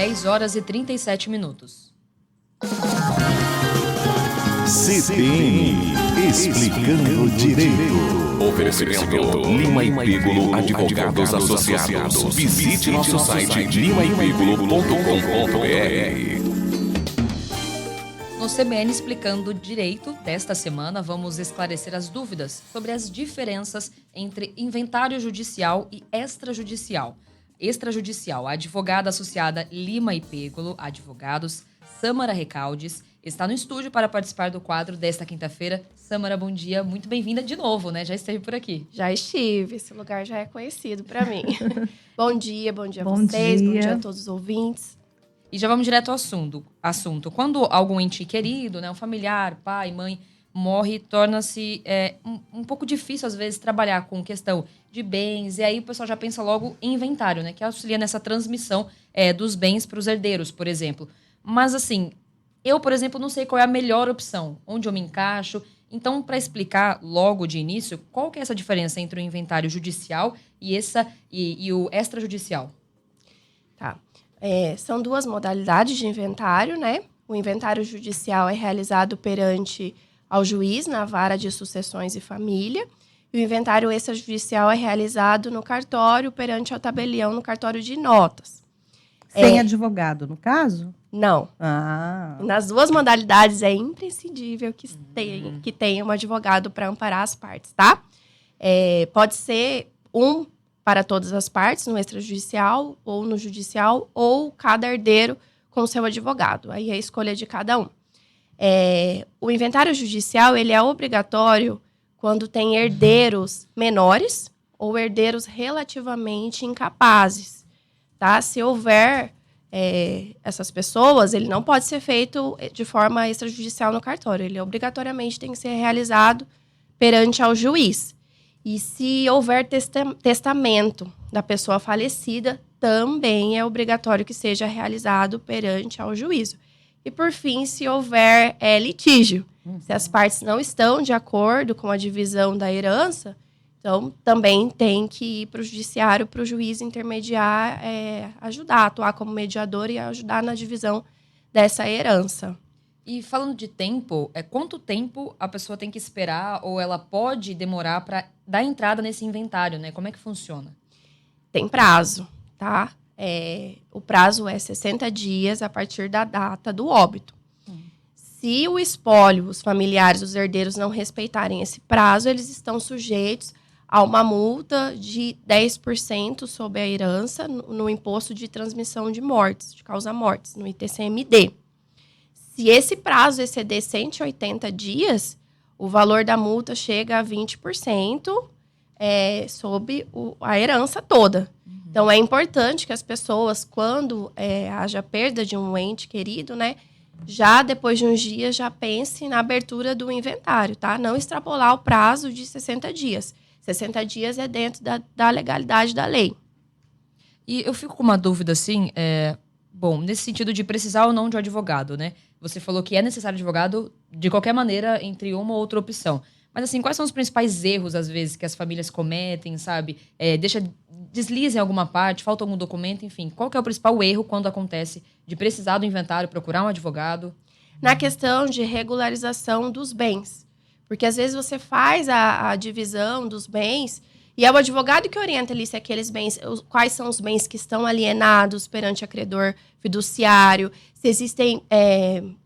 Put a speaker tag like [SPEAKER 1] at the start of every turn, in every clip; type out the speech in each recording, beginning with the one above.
[SPEAKER 1] 10h37.
[SPEAKER 2] CBN Explicando Direito.
[SPEAKER 3] Oferecimento Lima e Pígolo Advogados Associados. Visite nosso site limaepígolo.com.br.
[SPEAKER 1] No CBN Explicando Direito desta semana, vamos esclarecer as dúvidas sobre as diferenças entre inventário judicial e extrajudicial. Extrajudicial, a advogada associada Lima e Pígolo Advogados, Sâmara Recaldes, está no estúdio para participar do quadro desta quinta-feira. Sâmara, bom dia. Muito bem-vinda de novo, né? Já esteve por aqui.
[SPEAKER 4] Já estive. Esse lugar já é conhecido para mim. Bom dia a vocês, bom dia a todos os ouvintes.
[SPEAKER 1] E já vamos direto ao assunto. Quando algum ente querido, né, um familiar, pai, mãe, morre, torna-se um pouco difícil, às vezes, trabalhar com questão de bens. E aí o pessoal já pensa logo em inventário, né? Que auxilia nessa transmissão dos bens para os herdeiros, por exemplo. Mas, assim, eu, por exemplo, não sei qual é a melhor opção, onde eu me encaixo. Então, para explicar logo de início, qual que é essa diferença entre o inventário judicial e o extrajudicial?
[SPEAKER 4] Tá. São duas modalidades de inventário, né? O inventário judicial é realizado perante ao juiz na vara de sucessões e família. E o inventário extrajudicial é realizado no cartório perante ao tabelião no cartório de notas.
[SPEAKER 5] Sem advogado, no caso?
[SPEAKER 4] Não. Nas duas modalidades é imprescindível que tenha um advogado para amparar as partes, tá? Pode ser um para todas as partes, no extrajudicial ou no judicial, ou cada herdeiro com seu advogado. Aí é a escolha de cada um. O inventário judicial ele é obrigatório quando tem herdeiros menores ou herdeiros relativamente incapazes, tá? Se houver essas pessoas, ele não pode ser feito de forma extrajudicial no cartório. Ele obrigatoriamente tem que ser realizado perante ao juiz. E se houver testamento da pessoa falecida, também é obrigatório que seja realizado perante ao juízo. E, por fim, se houver litígio, se as partes não estão de acordo com a divisão da herança, então também tem que ir para o judiciário, para o juiz intermediar, ajudar, atuar como mediador e ajudar na divisão dessa herança.
[SPEAKER 1] E falando de tempo, quanto tempo a pessoa tem que esperar ou ela pode demorar para dar entrada nesse inventário, né? Como é que funciona?
[SPEAKER 4] Tem prazo, tá? O prazo é 60 dias a partir da data do óbito. Se o espólio, os familiares, os herdeiros não respeitarem esse prazo, eles estão sujeitos a uma multa de 10% sobre a herança no imposto de transmissão de mortes, de causa-mortes, no ITCMD. Se esse prazo exceder 180 dias, o valor da multa chega a 20% sobre a herança toda. Então, é importante que as pessoas, quando haja perda de um ente querido, né, já depois de uns dias, já pense na abertura do inventário, tá? Não extrapolar o prazo de 60 dias. 60 dias é dentro da legalidade da lei.
[SPEAKER 1] E eu fico com uma dúvida, assim, nesse sentido de precisar ou não de um advogado, né? Você falou que é necessário advogado de qualquer maneira entre uma ou outra opção. Mas, assim, quais são os principais erros, às vezes, que as famílias cometem, sabe? Desliza em alguma parte, falta algum documento, enfim. Qual que é o principal erro quando acontece de precisar do inventário, procurar um advogado?
[SPEAKER 4] Na questão de regularização dos bens. Porque, às vezes, você faz a divisão dos bens e é o advogado que orienta ali se aqueles bens, quais são os bens que estão alienados perante acreedor fiduciário, se existem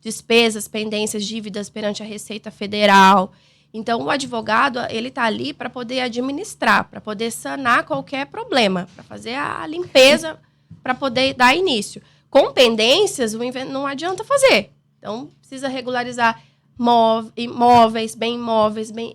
[SPEAKER 4] despesas, pendências, dívidas perante a Receita Federal. Então, o advogado, ele está ali para poder administrar, para poder sanar qualquer problema, para fazer a limpeza, para poder dar início. Com pendências, não adianta fazer. Então, precisa regularizar imóveis, bem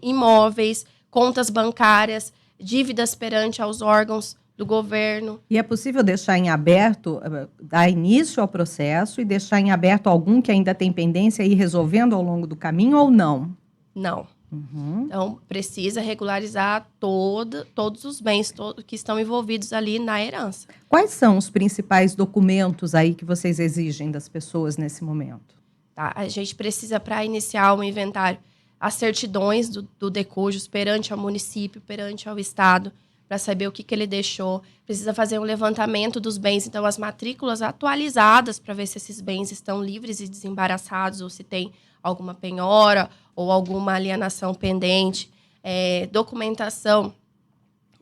[SPEAKER 4] imóveis, contas bancárias, dívidas perante aos órgãos do governo.
[SPEAKER 5] E é possível deixar em aberto, dar início ao processo e deixar em aberto algum que ainda tem pendência e ir resolvendo ao longo do caminho ou não?
[SPEAKER 4] Não. Então, precisa regularizar todos os bens que estão envolvidos ali na herança.
[SPEAKER 5] Quais são os principais documentos aí que vocês exigem das pessoas nesse momento?
[SPEAKER 4] Tá? A gente precisa, para iniciar o inventário, as certidões do decujus perante ao município, perante ao estado, para saber o que ele deixou. Precisa fazer um levantamento dos bens, então as matrículas atualizadas para ver se esses bens estão livres e desembaraçados ou se tem alguma penhora ou alguma alienação pendente. Documentação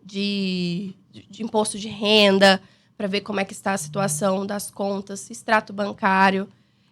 [SPEAKER 4] de imposto de renda, para ver como é que está a situação das contas, extrato bancário.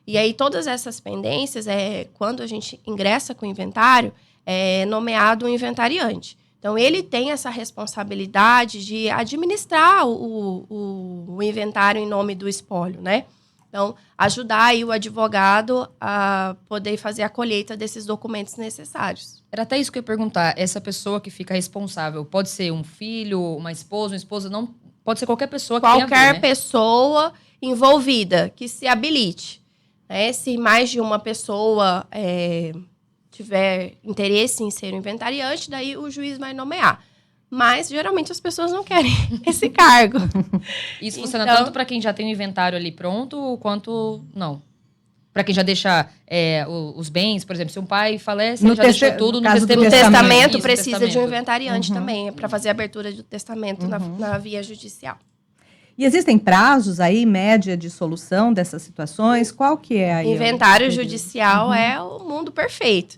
[SPEAKER 4] E aí, todas essas pendências, quando a gente ingressa com o inventário, é nomeado um inventariante. Então, ele tem essa responsabilidade de administrar o inventário em nome do espólio, né? Então, ajudar aí o advogado a poder fazer a colheita desses documentos necessários.
[SPEAKER 1] Era até isso que eu ia perguntar. Essa pessoa que fica responsável, pode ser um filho, uma esposa, não pode ser qualquer pessoa que tenha a ver, né?
[SPEAKER 4] Pessoa envolvida, que se habilite. Né? Se mais de uma pessoa tiver interesse em ser um inventariante, daí o juiz vai nomear. Mas, geralmente, as pessoas não querem esse cargo.
[SPEAKER 1] Isso funciona tanto para quem já tem o inventário ali pronto, quanto não? Para quem já deixa os bens, por exemplo, se um pai falece, ele já deixou tudo no testamento.
[SPEAKER 4] No testamento precisa de um inventariante também, para fazer a abertura do testamento na via judicial.
[SPEAKER 5] E existem prazos aí, média de solução dessas situações? Qual que é aí?
[SPEAKER 4] Inventário judicial é o mundo perfeito.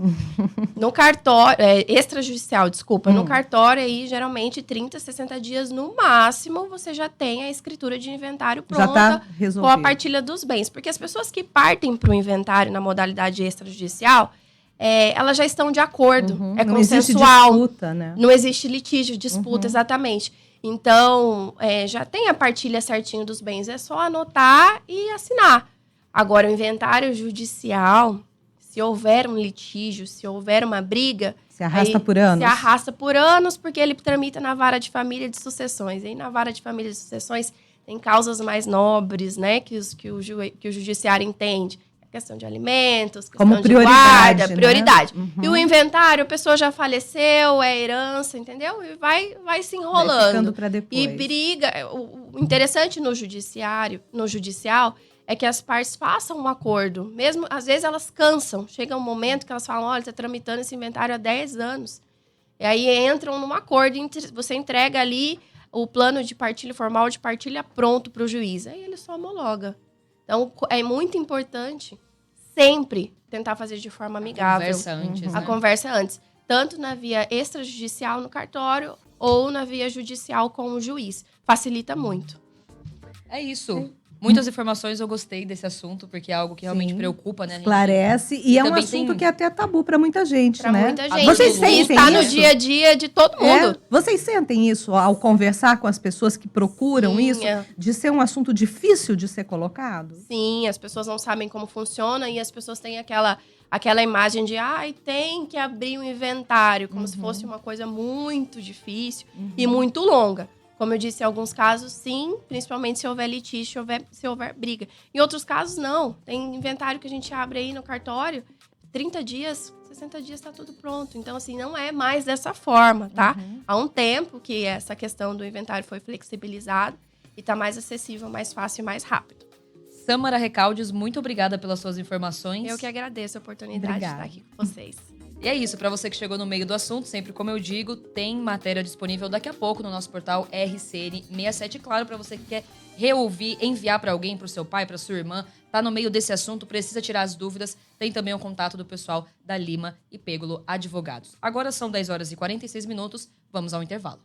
[SPEAKER 4] No cartório, extrajudicial, desculpa. No cartório aí, geralmente, 30, 60 dias no máximo, você já tem a escritura de inventário pronta com a partilha dos bens. Porque as pessoas que partem para o inventário na modalidade extrajudicial, elas já estão de acordo, é consensual. Não existe disputa, né? Não existe litígio, disputa, exatamente. Então, já tem a partilha certinho dos bens, é só anotar e assinar. Agora, o inventário judicial, se houver um litígio, se houver uma briga...
[SPEAKER 5] Se arrasta por anos.
[SPEAKER 4] Se arrasta por anos, porque ele tramita na vara de família de sucessões. E aí, na vara de família de sucessões, tem causas mais nobres, né, que o judiciário entende. Questão de alimentos, questão
[SPEAKER 5] como
[SPEAKER 4] de guarda, prioridade.
[SPEAKER 5] Né?
[SPEAKER 4] E o inventário, a pessoa já faleceu, é herança, entendeu? E vai se enrolando.
[SPEAKER 5] Vai ficando pra depois.
[SPEAKER 4] E briga. O interessante no judicial, é que as partes façam um acordo. Mesmo, às vezes, elas cansam. Chega um momento que elas falam, olha, está tramitando esse inventário há 10 anos. E aí entram num acordo, você entrega ali o plano de partilha, formal de partilha pronto para o juiz. Aí ele só homologa. Então, é muito importante sempre tentar fazer de forma amigável. A conversa antes. Tanto na via extrajudicial no cartório ou na via judicial com o juiz. Facilita muito.
[SPEAKER 1] É isso. Muitas informações, eu gostei desse assunto, porque é algo que realmente preocupa, né?
[SPEAKER 5] Esclarece, e é um assunto que é até tabu para muita gente,
[SPEAKER 4] pra
[SPEAKER 5] né?
[SPEAKER 4] Muita gente.
[SPEAKER 5] Vocês sentem
[SPEAKER 4] está no dia a dia de todo mundo.
[SPEAKER 5] Vocês sentem isso ao conversar com as pessoas que procuram isso? De ser um assunto difícil de ser colocado?
[SPEAKER 4] Sim, as pessoas não sabem como funciona e as pessoas têm aquela imagem de tem que abrir um inventário, como se fosse uma coisa muito difícil e muito longa. Como eu disse, em alguns casos, sim, principalmente se houver litígio, se houver briga. Em outros casos, não. Tem inventário que a gente abre aí no cartório, 30 dias, 60 dias está tudo pronto. Então, assim, não é mais dessa forma, tá? Há um tempo que essa questão do inventário foi flexibilizada e está mais acessível, mais fácil e mais rápido.
[SPEAKER 1] Sâmara Recaldes, muito obrigada pelas suas informações.
[SPEAKER 4] Eu que agradeço a oportunidade de estar aqui com vocês.
[SPEAKER 1] E é isso, para você que chegou no meio do assunto, sempre como eu digo, tem matéria disponível daqui a pouco no nosso portal RCN67. Claro, para você que quer reouvir, enviar para alguém, para o seu pai, para sua irmã, tá no meio desse assunto, precisa tirar as dúvidas, tem também o contato do pessoal da Lima e Pêgolo Advogados. Agora são 10 horas e 46 minutos, vamos ao intervalo.